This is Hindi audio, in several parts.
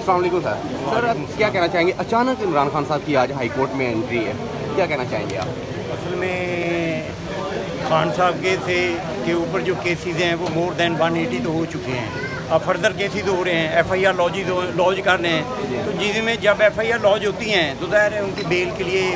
अस्सलाम वालेकुम सर। सर आप क्या कहना चाहेंगे, अचानक इमरान खान साहब की आज हाई कोर्ट में एंट्री है, क्या कहना चाहेंगे आप? असल में खान साहब के ऊपर जो केसेस हैं वो मोर देन 180 तो हो चुके हैं। अब फर्दर केसेस हो रहे हैं, FIR लॉज कर रहे हैं। तो जिसमें जब FIR लॉज होती हैं तो ज़ाहिर है उनकी बेल के लिए,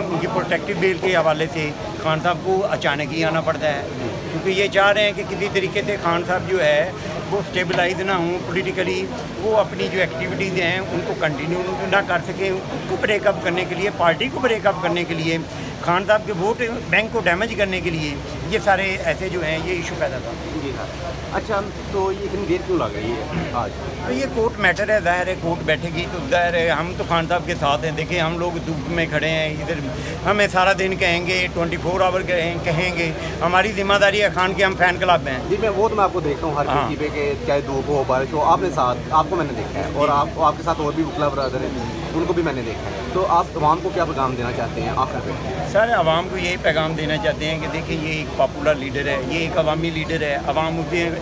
उनकी प्रोटेक्टिव बेल के हवाले से खान साहब को अचानक ही आना पड़ता है, क्योंकि ये चाह रहे हैं कि किसी तरीके से खान साहब जो है वो स्टेबलाइज ना हों पॉलिटिकली, वो अपनी जो एक्टिविटीज़ हैं उनको कंटिन्यू ना कर सकें। उसको ब्रेकअप करने के लिए, पार्टी को ब्रेकअप करने के लिए, खान साहब के वोट बैंक को डैमेज करने के लिए ये सारे ऐसे जो हैं ये इशू पैदा था। जी हाँ। अच्छा, तो ये इतनी देर क्यों लग रही है आज? तो ये कोर्ट मैटर है, ज़ाहिर है कोर्ट बैठेगी तो ज़ाहिर है हम तो खान साहब के साथ हैं। देखिए हम लोग धूप में खड़े हैं, इधर हमें सारा दिन कहेंगे, 24 आवर कहेंगे, हमारी जिम्मेदारी है। खान के हम फ़ैन क्लब हैं जी। वो तो मैं आपको देखता हूँ हर किसी पे, कि चाहे धूप हो बारिश हो, आपको मैंने देखा है, और आपके साथ और भी वकला ब्रदर हैं, उनको भी मैंने देखा है। तो आप अवाम को क्या पैगाम देना चाहते हैं आखिर में? सर आवाम को यही पैगाम देना चाहते हैं कि देखिए ये एक पॉपुलर लीडर है, ये एक अवामी लीडर है, अवाम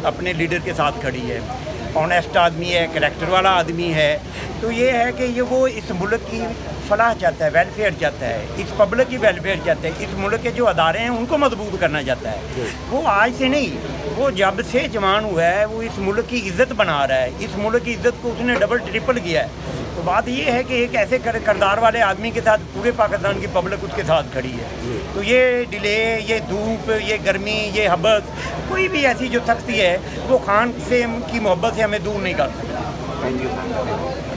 अपने लीडर के साथ खड़ी है, ऑनेस्ट आदमी है, करैक्टर वाला आदमी है। तो ये है कि ये वो इस मुल्क की फलाह चाहता है, वेलफेयर चाहता है, इस पब्लिक की वेलफेयर चाहता है, इस मुल्क के जो अदारे हैं उनको मजबूत करना चाहता है। वो आज से नहीं, वो जब से जवान हुआ है वो इस मुल्क की इज़्ज़त बना रहा है, इस मुल्क की इज़्ज़त को उसने डबल ट्रिपल किया है। तो बात ये है कि एक ऐसे किरदार वाले आदमी के साथ पूरे पाकिस्तान की पब्लिक उसके साथ खड़ी है। तो ये डिले, ये धूप, ये गर्मी, ये हबस, कोई भी ऐसी जो सख्ती है वो खान से की मोहब्बत से हमें दूर नहीं कर सकती। Thank you.